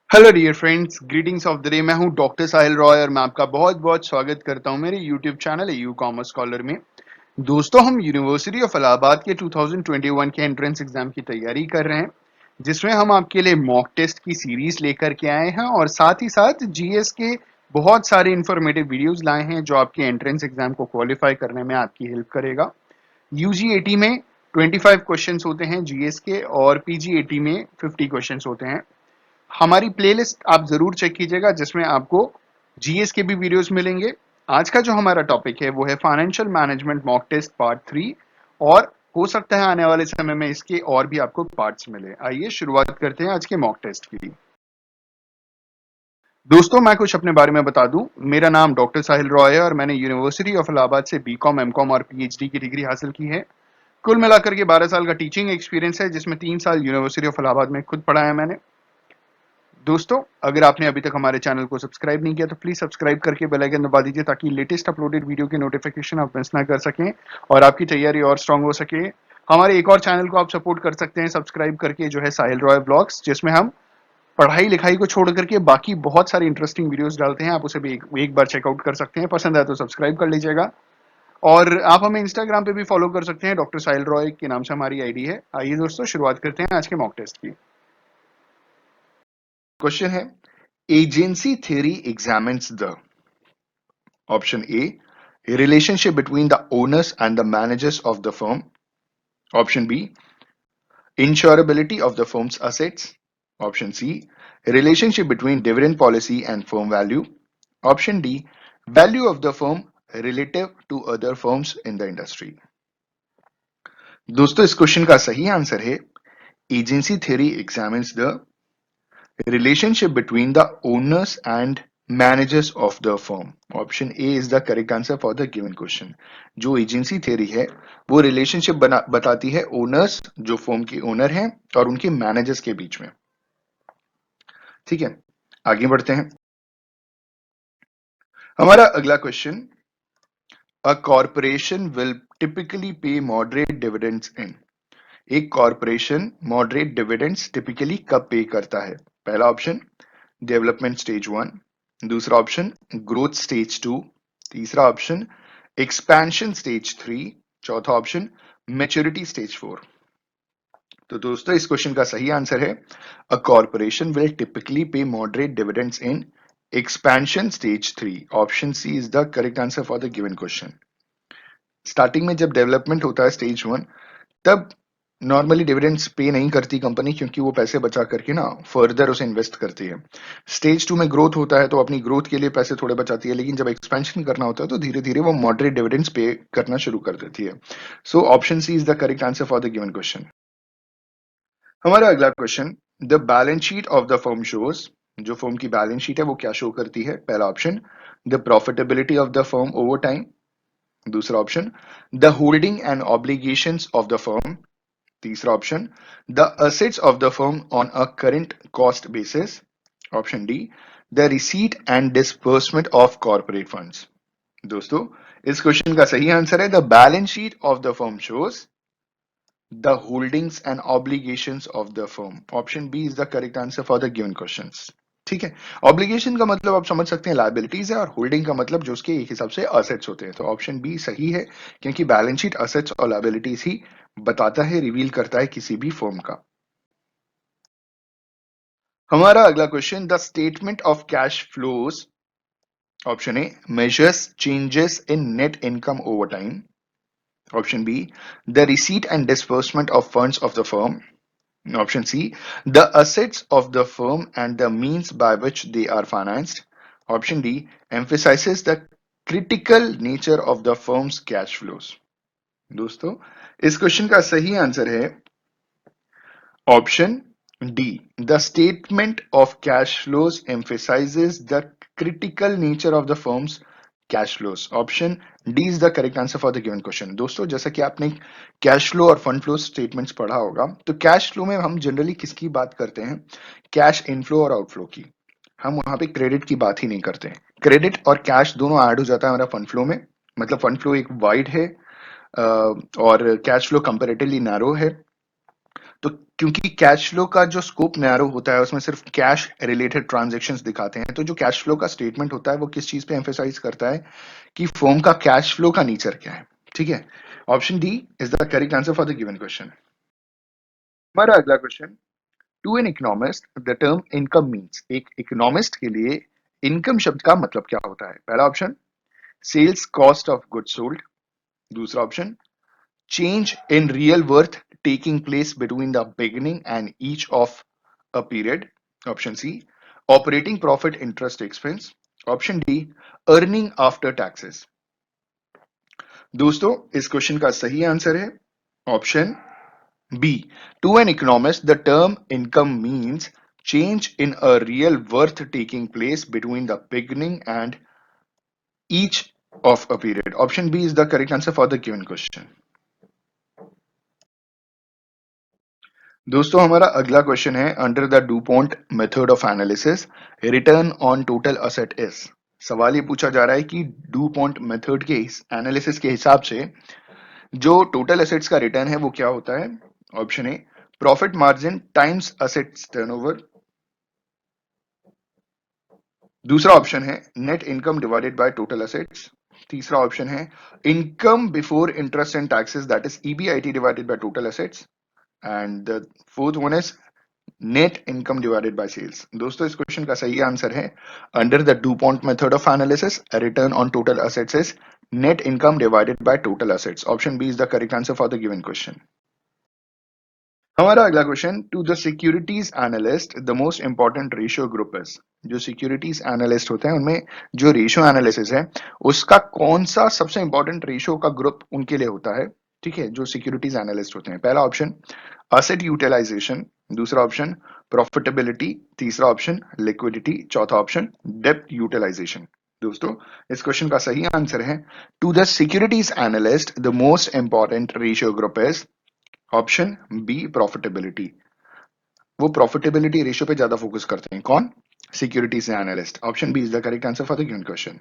Hello dear friends, greetings of the day. मैं हूं doctor साहिल रॉय और मैं आपका बहुत बहुत स्वागत करता हूं मेरे YouTube channel you commerce scholar में। दोस्तों, हम यूनिवर्सिटी ऑफ इलाहाबाद के 2021 के एंट्रेंस एग्जाम की तैयारी कर रहे हैं, जिसमें हम आपके लिए मॉक टेस्ट की सीरीज लेकर के आए हैं और साथ ही साथ जीएस के बहुत सारे इंफॉर्मेटिव वीडियोज लाए हैं जो आपके एंट्रेंस एग्जाम को क्वालिफाई करने में आपकी हेल्प करेगा। यूजी 80 में 25 क्वेश्चंस होते हैं जीएस के और पीजी 80 में 50 क्वेश्चंस होते हैं। हमारी प्लेलिस्ट आप जरूर चेक कीजिएगा जिसमें आपको जीएस के भी वीडियोस मिलेंगे। आज का जो हमारा टॉपिक है वो है financial management mock test part 3 और हो सकता है आने वाले समय में इसके और भी आपको पार्ट्स मिले। आइए शुरुआत करते हैं आज के मॉक टेस्ट की। दोस्तों, मैं कुछ अपने बारे में बता दूं। मेरा नाम डॉक्टर साहिल रॉय है और मैंने यूनिवर्सिटी ऑफ इलाहाबाद से बीकॉम, एमकॉम और पीएचडी की डिग्री हासिल की है। कुल मिलाकर के 12 साल का टीचिंग एक्सपीरियंस है, जिसमें 3 साल यूनिवर्सिटी ऑफ इलाहाबाद में खुद पढ़ाया मैंने। दोस्तों, अगर आपने अभी तक हमारे चैनल को सब्सक्राइब नहीं किया तो प्लीज सब्सक्राइब करके बेल आइकन दबा दीजिए ताकि लेटेस्ट अपलोडेड वीडियो की नोटिफिकेशन आप मिस ना कर सकें और आपकी तैयारी और स्ट्रांग हो सके। हमारे एक और चैनल को आप सपोर्ट कर सकते हैं सब्सक्राइब करके, जो है साहिल रॉय ब्लॉग्स, जिसमें हम पढ़ाई लिखाई को छोड़ करके बाकी बहुत सारे इंटरेस्टिंग वीडियोस डालते हैं। आप उसे भी एक बार चेकआउट कर सकते हैं। पसंद आए तो सब्सक्राइब कर लीजिएगा और आप हमें इंस्टाग्राम पे भी फॉलो कर सकते हैं। डॉक्टर साहिल रॉय के नाम से हमारी आईडी है। आइए दोस्तों, शुरुआत करते हैं आज के मॉक टेस्ट की। क्वेश्चन है, agency theory examines the option A, relationship between the owners and the managers of the firm. Option B, insurability of the firm's assets. Option C, relationship between dividend policy and firm value. Option D, value of the firm relative to other firms in the industry. दोस्तों, इस question का सही answer है agency theory examines the relationship between the owners and managers of the firm. Option A is the correct answer for the given question. जो agency theory है वो relationship बताती है ओनर्स, जो फर्म के ओनर हैं, और उनके मैनेजर्स के बीच में। ठीक है, आगे बढ़ते हैं। हमारा अगला question, a corporation will typically pay moderate dividends इन। एक कॉर्पोरेशन मॉडरेट डिविडेंड्स टिपिकली कब पे करता है? पहला ऑप्शन डेवलपमेंट स्टेज 1, दूसरा ऑप्शन ग्रोथ स्टेज 2, तीसरा ऑप्शन एक्सपेंशन स्टेज 3, चौथा ऑप्शन मैच्योरिटी स्टेज 4। तो दोस्तों, इस क्वेश्चन का सही आंसर है a corporation will typically pay moderate dividends in expansion stage 3। Option C is the correct answer for the given question. Starting में जब डेवलपमेंट होता है स्टेज 1, तब नॉर्मली डिविडेंड्स पे नहीं करती कंपनी, क्योंकि वो पैसे बचा करके ना फर्दर उसे इन्वेस्ट करती है। स्टेज 2 में ग्रोथ होता है तो अपनी ग्रोथ के लिए पैसे थोड़े बचाती है, लेकिन जब एक्सपेंशन करना होता है तो धीरे धीरे वो मॉडरेट डिविडेंड्स पे करना शुरू कर देती है। So option C is the correct answer for the given question. हमारा अगला question, the balance sheet of the firm shows. जो फर्म की बैलेंस शीट है वो क्या शो करती है? पहला option the profitability of the firm over time, दूसरा option the holding and obligations of the firm, तीसरा option the assets of the firm on a current cost basis, option D the receipt and disbursement of corporate funds. दोस्तों, इस question का सही answer है the balance sheet of the firm shows the holdings and obligations of the firm. Option B is the correct answer for the given questions. ठीक है, obligation का मतलब आप समझ सकते हैं लायबिलिटीज है, और होल्डिंग का मतलब जो उसके एक हिसाब से असेट्स होते हैं। तो ऑप्शन बी सही है, क्योंकि बैलेंस शीट असेट्स और लायबिलिटीज ही बताता है, रिवील करता है किसी भी फर्म का। हमारा अगला question, the statement of cash flows. Option A measures changes in net income over time, option be the receipt and disbursement of funds of the firm, option C, the assets of the firm and the means by which they are financed, option D, emphasizes the critical nature of the firm's cash flows। दोस्तों, इस question का सही answer है option D, the statement of cash flows emphasizes the critical nature of the firm's cash flows. Option D is the correct answer for the given question. दोस्तों, जैसा कि आपने cash flow और फंड फ्लो स्टेटमेंट्स पढ़ा होगा, तो cash flow में हम जनरली किसकी बात करते हैं? कैश इनफ्लो और आउटफ्लो की। हम वहां पे क्रेडिट की बात ही नहीं करते। क्रेडिट और कैश दोनों ऐड हो जाता है हमारा फंड फ्लो में। मतलब फंड फ्लो एक वाइड है और कैश फ्लो कंपेरेटिवली नैरो है। तो क्योंकि कैश फ्लो का जो स्कोप नैरो होता है उसमें सिर्फ कैश रिलेटेड ट्रांजैक्शंस दिखाते हैं, तो जो कैश फ्लो का स्टेटमेंट होता है वो किस चीज पे एम्फेसाइज करता है कि फर्म का कैश फ्लो का नेचर क्या है। ठीक है, option D is the correct answer for the given question. हमारा अगला question, to an economist the term income means, एक इकोनॉमिस्ट के लिए इनकम शब्द का मतलब क्या होता है। पहला option sales cost of goods sold, दूसरा option change in real worth taking place between the beginning and each of a period. Option C, operating profit interest expense. Option D, earning after taxes. दोस्तों इस question का सही answer है option B. To an economist the term income means change in a real worth taking place between the beginning and each of a period. Option B is the correct answer for the given question. दोस्तों हमारा अगला question है, under the DuPont method of analysis return on total asset is. सवाल ये पूछा जा रहा है कि डुपॉन्ट मेथड के एनालिसिस के हिसाब से जो टोटल एसेट्स का रिटर्न है वो क्या होता है। Option A profit margin times assets turnover, दूसरा ऑप्शन है net income divided by total assets, तीसरा ऑप्शन है income before interest and taxes that is EBIT divided by total assets, and the fourth one is net income divided by sales. दोस्तों इस question का सही answer है under the DuPont method of analysis return on total assets is net income divided by total assets. Option B is the correct answer for the given question. हमारा अगला question, to the securities analyst the most important ratio group is. जो securities analyst होते हैं उनमें जो ratio analysis है उसका कौन सा सबसे इंपॉर्टेंट रेशियो का ग्रुप उनके लिए होता है। ठीक है, जो सिक्योरिटीज एनालिस्ट होते हैं, पहला ऑप्शन असेट यूटिलाइजेशन, दूसरा ऑप्शन प्रॉफिटेबिलिटी, तीसरा ऑप्शन लिक्विडिटी, चौथा ऑप्शन डेप्थ यूटिलाइजेशन। दोस्तों इस क्वेश्चन का सही आंसर है to the securities analyst the most important ratio group is option B profitability. वो प्रॉफिटेबिलिटी रेशियो पे ज्यादा फोकस करते हैं, कौन, securities analyst. Option B is the correct answer for the given question.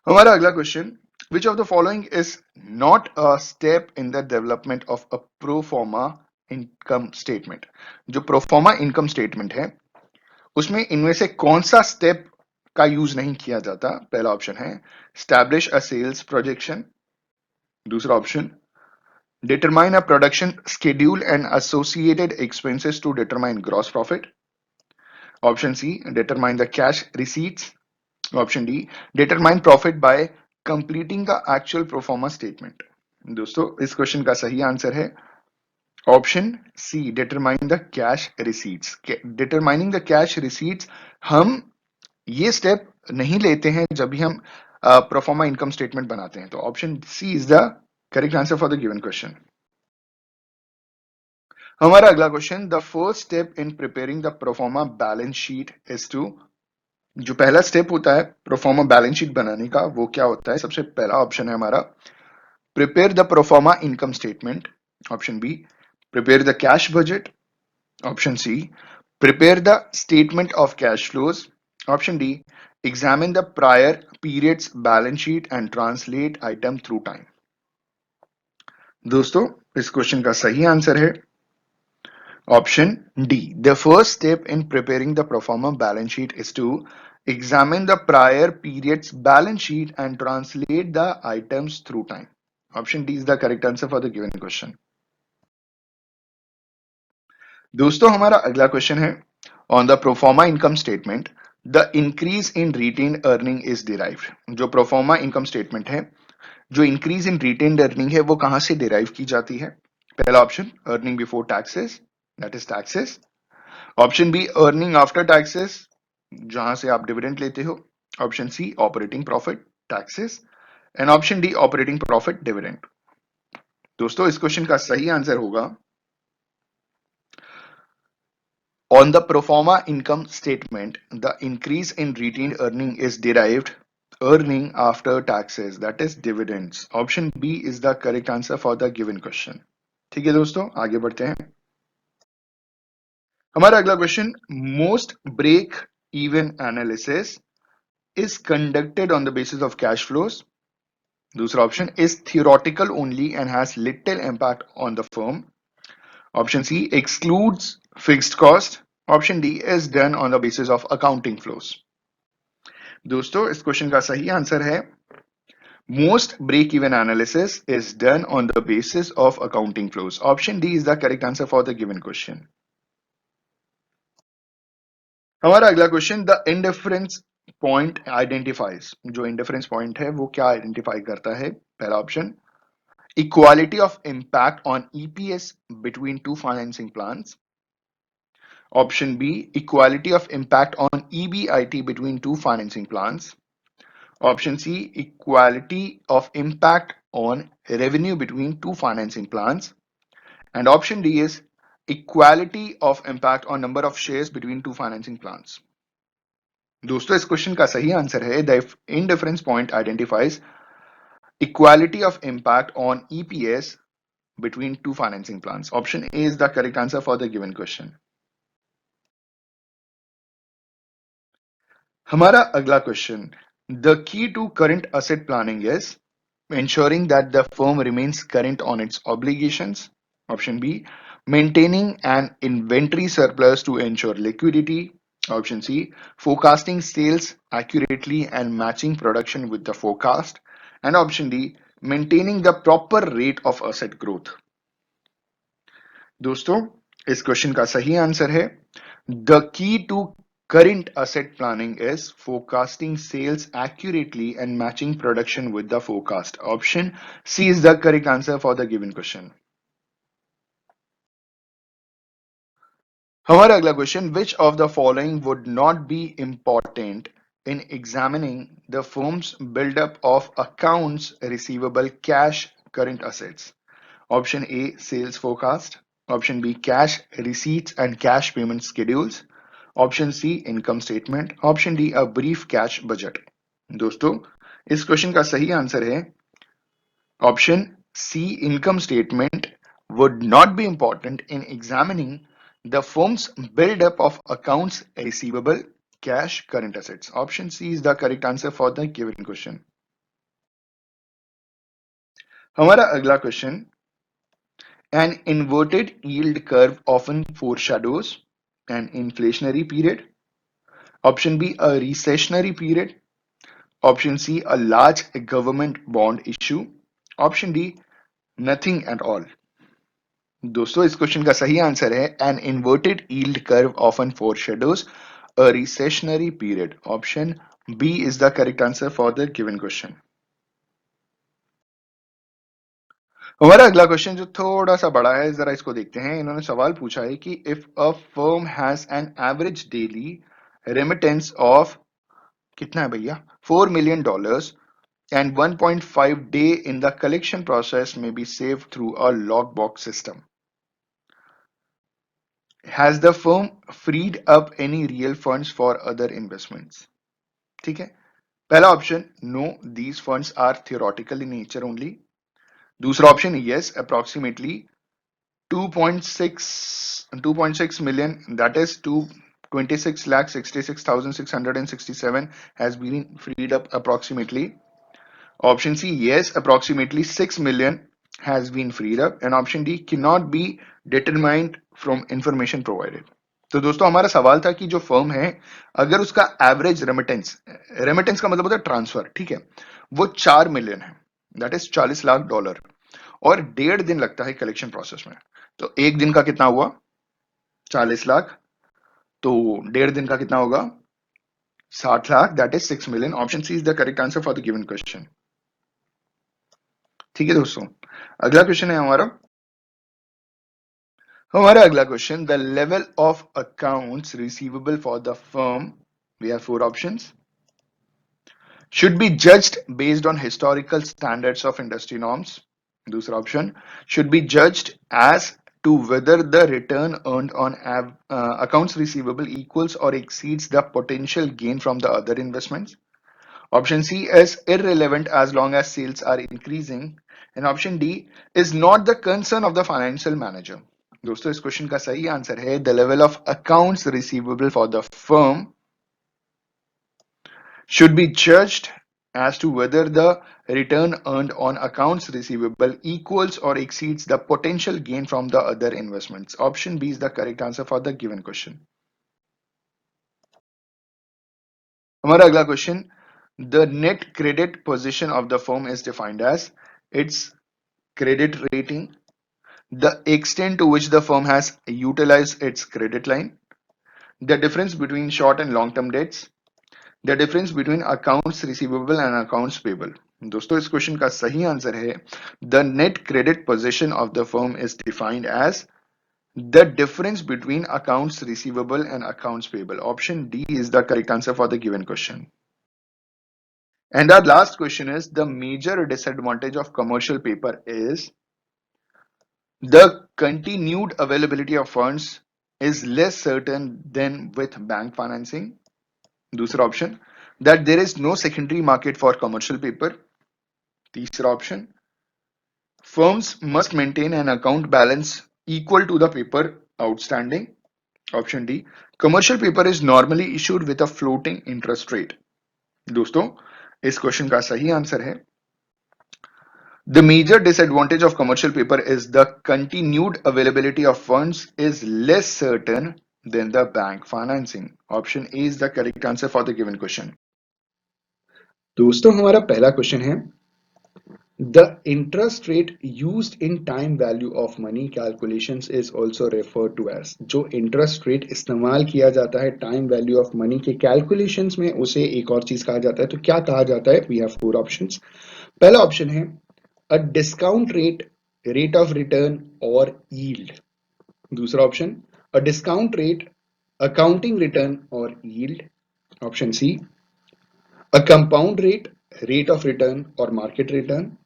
हमारा अगला question, which of the following is not a step in the development of a proforma income statement. जो proforma income statement है उसमें इनमें से कौन सा step का यूज नहीं किया जाता। पहला ऑप्शन है स्टैब्लिश अ सेल्स प्रोजेक्शन, दूसरा option determine a production schedule and associated expenses to determine gross profit. Option C, determine the cash receipts. Option D, determine profit by completing the actual pro forma statement. दोस्तों इस question का सही answer है option C, determine the cash receipts. Determining the cash receipts हम ये step नहीं लेते हैं जब भी हम प्रोफॉर्मा इनकम स्टेटमेंट बनाते हैं। तो option C is the correct answer for the given question. हमारा अगला question, the first step in preparing the pro forma balance sheet is to. जो पहला स्टेप होता है प्रोफॉर्मा बैलेंस शीट बनाने का वो क्या होता है। सबसे पहला ऑप्शन है हमारा prepare the pro forma income statement, option B prepare the cash budget, option C prepare the statement of cash flows, option D examine the prior periods balance sheet and translate item through time. दोस्तों इस question का सही answer है option D. The first step in preparing the pro forma balance sheet is to examine the prior period's balance sheet and translate the items through time. Option D is the correct answer for the given question. दोस्तों हमारा अगला question है, on the pro forma income statement the increase in retained earning is derived. जो proforma income statement है, जो increase in retained earning है वो कहां से डिराइव की जाती है। पहला option earning before taxes, that is taxes. Option B earning after taxes, जहां से आप डिविडेंड लेते हो। Option C operating profit taxes, and option D operating profit dividend. दोस्तों इस क्वेश्चन का सही आंसर होगा on the pro forma income statement the increase in retained earning is derived earning after taxes, that is dividends. Option B is the correct answer for the given question. ठीक है दोस्तों आगे बढ़ते हैं। हमारा अगला question, most break even analysis is conducted on the basis of cash flows. दूसरा option is theoretical only and has little impact on the firm. Option C excludes fixed cost. Option D is done on the basis of accounting flows. दोस्तों इस question का सही answer है most break even analysis is done on the basis of accounting flows. Option D is the correct answer for the given question. हमारा अगला question the indifference point identifies जो indifference point है वो क्या identify करता है पहला option equality of impact on EPS between two financing plans option B equality of impact on EBIT between two financing plans option C equality of impact on revenue between two financing plans and option D is equality of impact on number of shares between two financing plans. दोस्तों इस question का सही answer है the indifference point identifies equality of impact on EPS between two financing plans. Option A is the correct answer for the given question. हमारा अगला question the key to current asset planning is ensuring that the firm remains current on its obligations. Option B, maintaining an inventory surplus to ensure liquidity. Option C, forecasting sales accurately and matching production with the forecast. And option D, maintaining the proper rate of asset growth. दोस्तों इस question का सही answer है the key to current asset planning is forecasting sales accurately and matching production with the forecast. Option C is the correct answer for the given question. हमारा अगला question which of the following would not be important in examining the firm's buildup of accounts receivable cash current assets? Option A sales forecast. Option B cash receipts and cash payment schedules. Option C income statement option D a brief cash budget दोस्तों इस question का सही answer है option C income statement would not be important in examining the firm's build-up of accounts receivable cash current assets. Option C is the correct answer for the given question. हमारा अगला question an inverted yield curve often foreshadows an inflationary period. Option B a recessionary period. Option C, a large government bond issue. Option D, nothing at all. दोस्तों इस question का सही answer है an inverted yield curve often foreshadows a recessionary period. Option B is the correct answer for the given question. हमारा अगला question जो थोड़ा सा बड़ा है जरा इसको देखते हैं इन्होंने सवाल पूछा है कि if a firm has an average daily remittance of कितना है भैया $4 million and 1.5 day in the collection process may be saved through a lockbox system. Has the firm freed up any real funds for other investments? ठीक है पहला option no these funds are theoretical in nature only. दूसरा option yes approximately 2.6 million that is 26,66,667 has been freed up approximately. Option C, yes, approximately 6 million has been freed up. And option D, cannot be determined from information provided. तो दोस्तों हमारा सवाल था कि जो firm है अगर उसका एवरेज रेमिटेंस का मतलब होता है ट्रांसफर ठीक है वो 4 मिलियन है दैट इज $40 लाख और 1.5 दिन लगता है कलेक्शन प्रोसेस में तो एक दिन का कितना हुआ 40 लाख तो 1.5 दिन का कितना होगा 60 lakh that is 6 million option C is the correct answer for the given question ठीक है दोस्तों अगला क्वेश्चन है हमारा अगला question the level of accounts receivable for the firm we have 4 options should be judged based on historical standards of industry norms. दूसरा option should be judged as to whether the return earned on accounts receivable equals or exceeds the potential gain from the other investments. Option C is irrelevant as long as sales are increasing. And option D is not the concern of the financial manager. दोस्तों इस question का सही answer है the level of accounts receivable for the firm should be judged as to whether the return earned on accounts receivable equals or exceeds the potential gain from the other investments. Option B is the correct answer for the given question. हमारा अगला question, the net credit position of the firm is defined as its credit rating, the extent to which the firm has utilized its credit line, the difference between short and long term debts, the difference between accounts receivable and accounts payable. दोस्तों इस question का सही answer है the net credit position of the firm is defined as the difference between accounts receivable and accounts payable. Option D is the correct answer for the given question. And our last question is, the major disadvantage of commercial paper is the continued availability of funds is less certain than with bank financing. दूसरा option, that there is no secondary market for commercial paper. तीसरा option, firms must maintain an account balance equal to the paper outstanding. Option D, commercial paper is normally issued with a floating interest rate. दोस्तों इस question का सही answer है the major disadvantage of commercial paper is the continued availability of funds is less certain than the bank financing. Option A is the correct answer for the given question. दोस्तों हमारा पहला question है the interest rate used in time value of money calculations is also referred to as जो interest rate इस्तेमाल किया जाता है time value of money के calculations में उसे एक और चीज कहा जाता है तो क्या कहा जाता है we have four options. पहला ऑप्शन है a discount rate, rate of return or yield. दूसरा option a discount rate, accounting return or yield. Option C a compound rate, rate of return or market return.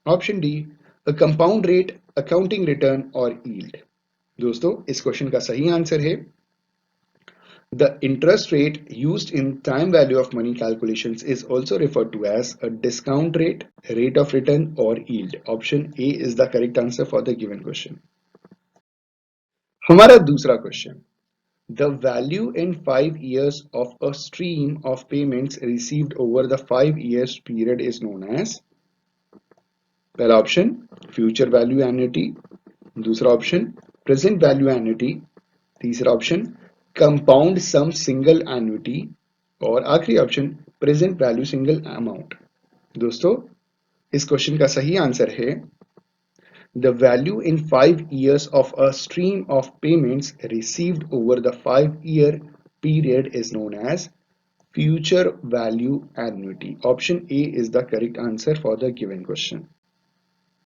Option D a compound rate, accounting return or yield. दोस्तों इस question का सही answer है the interest rate used in time value of money calculations is also referred to as a discount rate, rate of return or yield. Option A is the correct answer for the given question. हमारा दूसरा question, the value in 5 years of a stream of payments received over the 5 years period is known as पहला option future value annuity, दूसरा option present value annuity, तीसरा option compound सम single annuity और आखिरी option present value single amount. दोस्तों इस question का सही answer है the value in 5 years of a stream of payments received over the 5-year period is known as future value annuity. Option A is the correct answer for the given question.